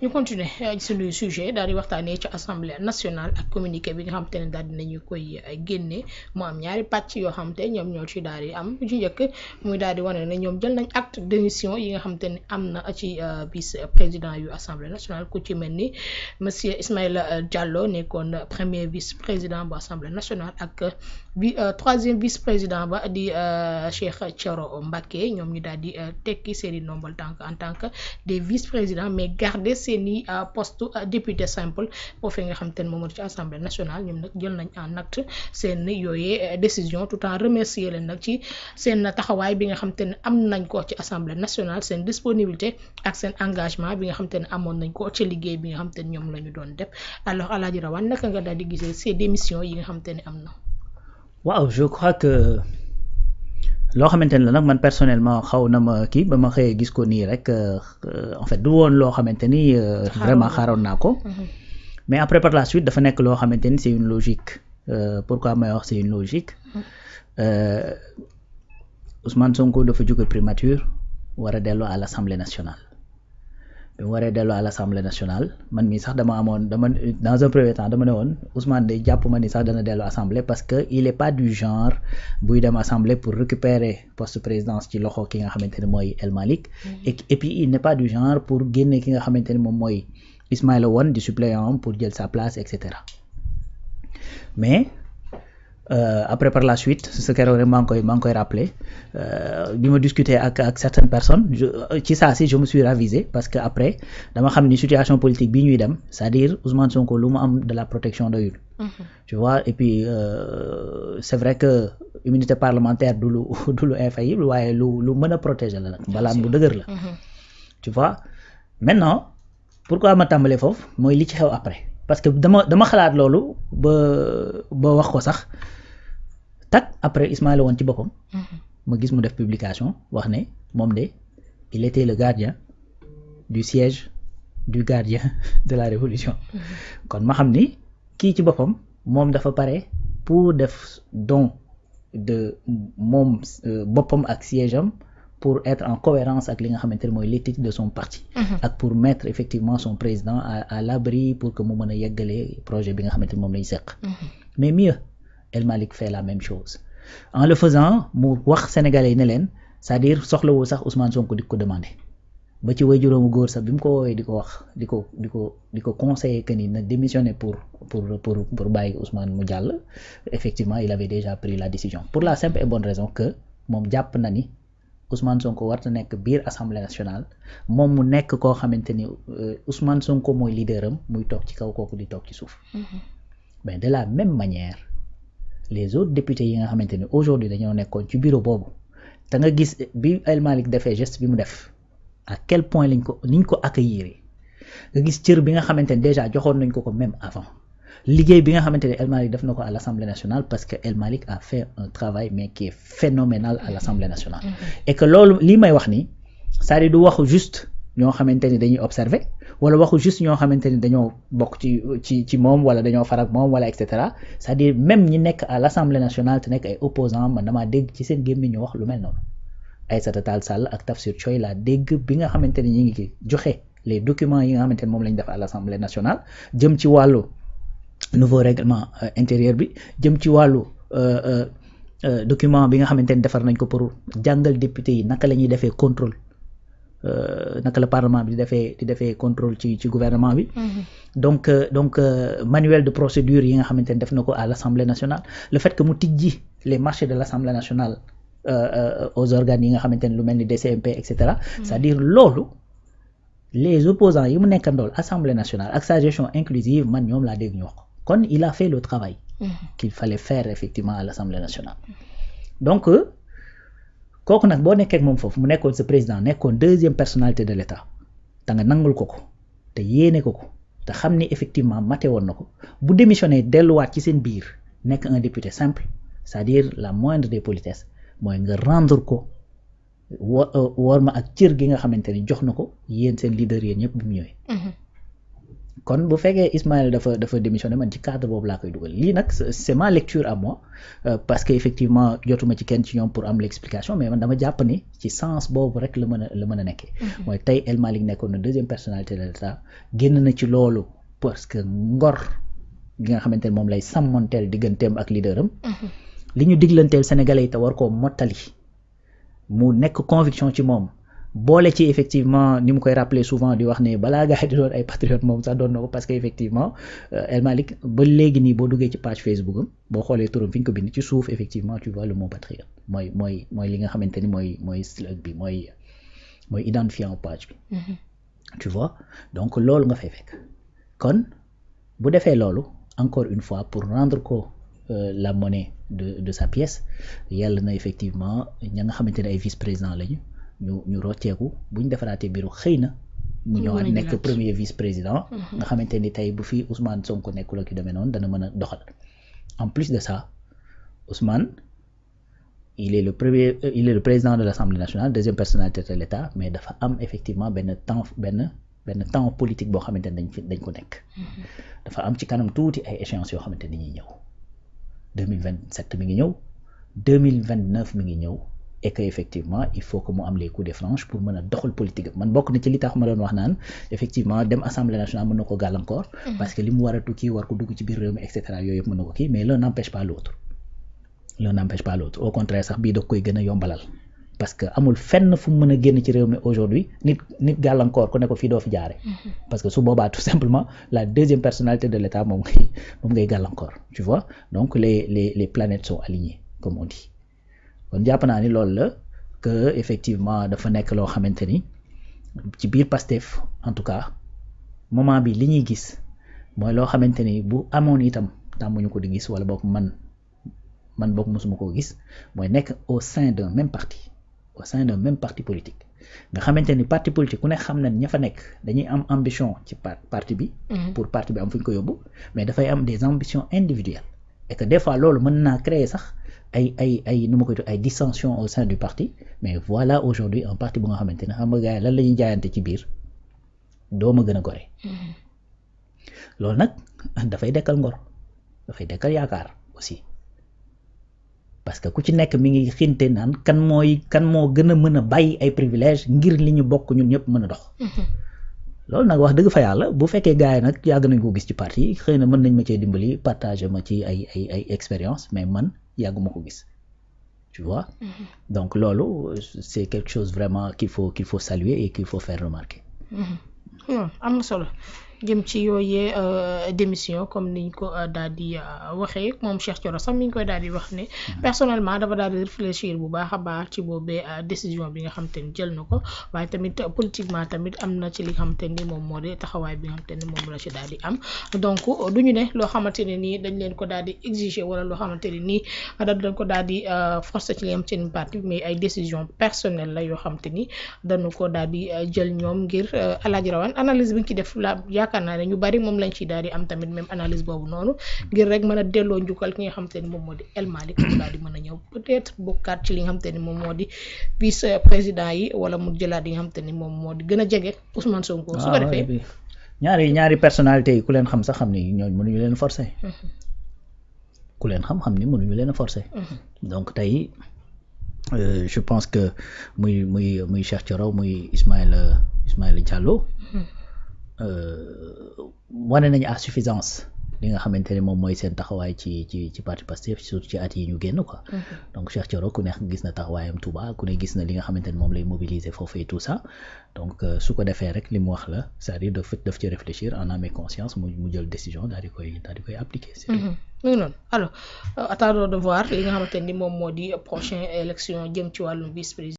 ñu continuer suñu sujet daal di waxtaanee ci assemblée nationale ak communiqué bi nga xam te ne daal dinañu koy génne mu am ñaari pàcc yoo xam te ñoom ñoo ci daal di am ci njëkk muy daal di wane ne ñoom jël nañ acte d'émission yi nga xam te ne am na ci vice président yu assemblée nationale ku ci mel ni monsieur Ismaïla Diallo nekkoon premier vice président bu assemblée nationale ak troisième vice président ba di Cheikh Thioro Mbacké ñoom ñu daal di tekki seeni ndombal tànk en tant que des vice présidents mais garder seeni poste député simple foofee nga xam te ne moom ci assemblée nationale ñoom nag jël nañ en acte seen yooyee décision tout en remercier leen nag ci seen taxawaay bi nga xam te ne am nañ ko ci assemblée nationale seen disponibilité ak seen engagement bi nga xam te ne amoon nañ ko ci liggéey bi nga xam te ne ñoom la ñu doon def alors Alaaji Rawane naka nga daal di gisee ces démissions yi nga xam te ne am na. waaw je crois que loo xamante ne la nag man personnellement xaw na ma kii ba ma xëyee gis ko nii rek en fait du woon loo xamante ni vraiment xaaroon naa ko mais après par la suite dafa nekk loo xamante ni c'est une logique pourquoi may wax c'est une logique Ousmane Sonko dafa jóge primature war a dellu à l'Assemblée nationale bi mu waree dellu à l'Assemblée nationale man mii sax dama dans un premier temps dama ne woon Ousmane day jàpp ma ni sax dana dellu assemblée parce que il est pas du genre buy dem assemblée pour récupérer poste présidence ci loxo ki nga xamante ne mooy El Malick et puis il n'est pas du genre pour génne ki nga xamante ne moom mooy Ismaïla Wane di suppléant pour jël sa place et cetera mais après par la suite ce keroog rek maa ngi koy rappeler bi ma discuter ak certaines personnes ci saa si je me suis ravisé parce que après dama xam ni situation politique bii ñuy dem c'est-à-dire Ousmane Sonko lu mu am de la protection doyul tu vois et puis c'est vrai que immunité parlementaire du lu infaillible waaye lu mën a protéger la nag balaan bu dëgër la tu vois maintenant pourquoi ma tàmbalee foofu mooy li ci xew après parce que dama xalaat loolu ba wax ko sax tak après Ismaïla Wane ci boppam ma gis mu def publication wax ne moom de il était le gardien du siège du gardien de la révolution kon ma xam ni kii ci boppam moom dafa pare pour def don de moom boppam ak siège am pour être en cohérence ak li nga xamante ne mooy l'éthique de son parti ak pour mettre effectivement son président à l'abri pour que mu mën a yeggalee projet bi nga xamante ne moom lañu seq mais mieux El Malick fait la même chose en le faisant mu wax sénégalais yi ne leen c'est-à-dire soxlawul sax Ousmane Sonko di ko demander ba ci way juróomu góor sax bi mu ko woowee di ko wax di ko conseiller que ni na démissionner pour bàyyi Ousmane mu jàll effectivement il avait déjà pris la décision pour la simple et bonne raison que moom jàpp na ni Ousmane Sonko war na nekk biir assemblée nationale moom mu nekk koo xamante ni Ousmane Sonko mooy leader am muy toog ci kaw kooku di toog ci suuf mais de la même manière les autres députés yi nga xamante ni aujourd'hui dañoo nekkoon ci bureau boobu te nga gis bi El Malick defee geste bi mu def à quel point niñ ko accueillir nga gis cër bi nga xamante ni déjà joxoon nañ ko même avant liggéey bi nga xamante ne El Malick def na ko à l'Assemblée nationale parce que El Malick a fait un travail mais qui est phénoménal à l'Assemblée nationale et que loolu lii may wax nii c'est-à-dire du waxu juste ñoo xamante ni dañuy observer wala waxu juste ñoo xamante ni dañoo bokk ci moom wala dañoo farak moom wala et cetera c'est-à-dire même ñi nekk à l'Assemblée nationale te nekk ay opposants man damaa dégg ci seen gémmiñ ñu wax lu mel noonu Aïssata Tall Sall ak Tafsir Thioye laa dégg bi nga xamante ni ñi ngi joxe les documents yi nga xamante ni moom lañ def à l'Assemblée nationale jëm ci wàllu nouveau règlement intérieur bi jëm ci wàllu document bi nga xamante ni defar nañ ko pour jàngal député yi naka la ñuy defee contrôle naka la parlement bi di defee contrôle ci gouvernement bi donc manuel de procédure yi nga xamante ni def na ko à l'Assemblée nationale le fait que mu tijji les marchés de l'Assemblée nationale aux organes yi nga xamante ni lu mel ni DCMP et cetera c'est-à-dire loolu les opposants yi mu nekkandool Assemblée nationale ak sa gestion inclusive man ñoom laa dégg ñu wax kon il a fait le travail qu'il fallait faire effectivement à l'Assemblée nationale donc kooku nag boo nekkee ak moom foofu mu nekkoon sa président nekkoon deuxième personnalité de l'État te nga nangul ko te yéene ko te xam ni effectivement mate woon na ko bu démissionné delluwaat ci seen biir nekk un député simple c'est-à-dire la moindre des politesses mooy nga rendre ko war ma ak cër gi nga xamante ni jox na ko yéen seen leader yéen ñëpp bu mu ñëwee kon bu fekkee Ismaël dafa démissionné man ci cadre boobu laa koy dugal lii nag c'est ma lecture à moi parce que effectivement jotuma ci kenn ci ñoom pour am l'explication mais man dama jàpp ni ci sens boobu rek la mën a nekkee mooy tey El Malick nekkoon na deuxième personnalité de l'État génn na ci loolu parce que ngor gi nga xamante ne moom lay sàmmonteel digganteem ak leaderam li ñu diglanteel Sénégalais yi te war koo mottali mu nekk conviction ci moom boole ci effectivement ni mu koy rappeler souvent di wax ne balaa gars yi di doon ay patriotes moom sax doon na ko parce que effectivement El Malick ba léegi nii boo duggee ci page Facebook am boo xoolee turam fi ñu ko bind ci suuf effectivement tu vois le mot patriote mooy li nga xamante ni mooy slug bi mooy identifiant page bi tu vois donc loolu nga fay fekk kon bu defee loolu encore une fois pour rendre ko la monnaie de sa pièce yàlla na effectivement ña nga xamante ne ay vice-président lañu ñu rocceeku bu ñu defaraatee bureau xëy na mu ñëwaat nekk premier vice-président nga xamante ni tey bu fi Ousmane Sonko nekkul ak yu demee noonu dana mën a doxal en plus de ça Ousmane il est le président de l'Assemblée nationale deuxième personnalité de l'État mais dafa am effectivement benn temps politique boo xamante ne dañ ko nekk dafa am ci kanam tuuti ay échéances yoo xamante ni ñuy ñëw 2027 mi ngi ñëw 2029 mi ngi ñëw et que effectivement il faut que mu am les coups de franche pour mën a doxal politique man bokk na ci li tax ma doon wax naan effectivement dem assemblée nationale mën na ko gàllankoor parce que li mu war a tukki war ko dugg ci biir réew mi et cetera yooyu yëpp mën na ko kii mais l'un n'empêche pas l'autre au contraire sax bii da koy gën a yombalal parce que amul fenn fu mu mën a génn ci réew mi aujourd'hui nit gàllankoor ku ne ko fii doo fi jaare parce que su boobaa tout simplement la deuxième personnalité de l'État moom ngay gàllankoor tu vois donc les planètes sont alignées comme on dit kon jàpp naa ni loolu la que effectivement dafa nekk loo xamante ni ci biir Pastef en tout cas moment bi li ñuy gis mooy loo xamante ni bu amoon itam tàmmuñu ko di gis wala boog man boog mosuma koo gis mooy nekk au sein d'un même parti politique nga xamante ni parti politique ku ne xam na ña fa nekk dañuy am ambition ci parti bi pour parti bi am fu ñu ko yóbbu mais dafay am des ambitions individuelles et que des fois loolu mën naa créer sax ay nu ma koy tudd ay dissensions au sein du parti mais voilà aujourd'hui un parti bu nga xamante ne xam nga gars yi lan la ñuy jaayante ci biir doo ma gën a gore loolu nag dafay dekkal ngor dafay dekkal yaakaar aussi parce que ku ci nekk mi ngi xinte naan kan moo gën a mën a bàyyi ay privilèges ngir li ñu bokk ñun ñëpp mën a dox loolu nag wax dëgg fa yàlla bu fekkee gars yi nag yàgg nañ ko gis ci parti yi xëy na mën nañ ma cee dimbali partager ma ci ay expérience mais man yàgguma ko gis tu vois donc loolu c'est quelque chose vraiment qu'il faut saluer et qu'il faut faire remarquer am na solo jëm ci yooyee démission comme niñ ko daal di waxee moom Cheikh Thioro sax mi ngi koy daal di wax ne personnellement dafa daal di réfléchir bu baax a baax ci boobee décision bi nga xam te ni jël na ko waaye tamit politiquement tamit am na ci li nga xam te ni moom moo di taxawaay bi nga xam te ni moom la ci daal di am donc du ñu ne loo xamante ne nii dañ leen ko daal di exiger wala loo xamante ne nii dañ ko daal di forcer ci li nga xam te ni parti mais ay décision personnelle la yoo xam te ni dañu ko daal di jël ñoom ngir Alaaji Rawane analyse bi nga ci def la yaakaar naa ne ñu bari moom lañ ci daal di am tamit même analyse boobu noonu ngir rek mën a delloo njukkal ki nga xam te ni moom moo di El Malick mu daal di mën a ñëw peut-être bokkaat ci li nga xam te ni moom moo di vice président yi wala mu jëlaat yi nga xam te ni moom moo di gën a jege Ousmane Sonko su ko defee ñaari personnalité yi ku leen xam sax xam ni ñooñu mënuñu leen forcer ku leen xam ni mënuñu leen forcer donc tey je pense que muy Cheikh Thioro muy Ismaïla Diallo wane nañu à suffisance li nga xamante ne moom mooy seen taxawaay ci parti Pastef surtout ci at yi ñu génn quoi donc Cheikh Thioro ku ne gis na taxawaayam Touba ku ne gis na li nga xamante ne moom lay mobiliser foofu et tout ça donc su ko defee rek li mu wax la c'est-à-dire daf ci réfléchir en âme et conscience mu jël décision daal di koy appliquer c'est tout. mu ngi noonu alors attendons de voir li nga xamante ni moom moo di prochaine élection jëm ci wàllum vice-président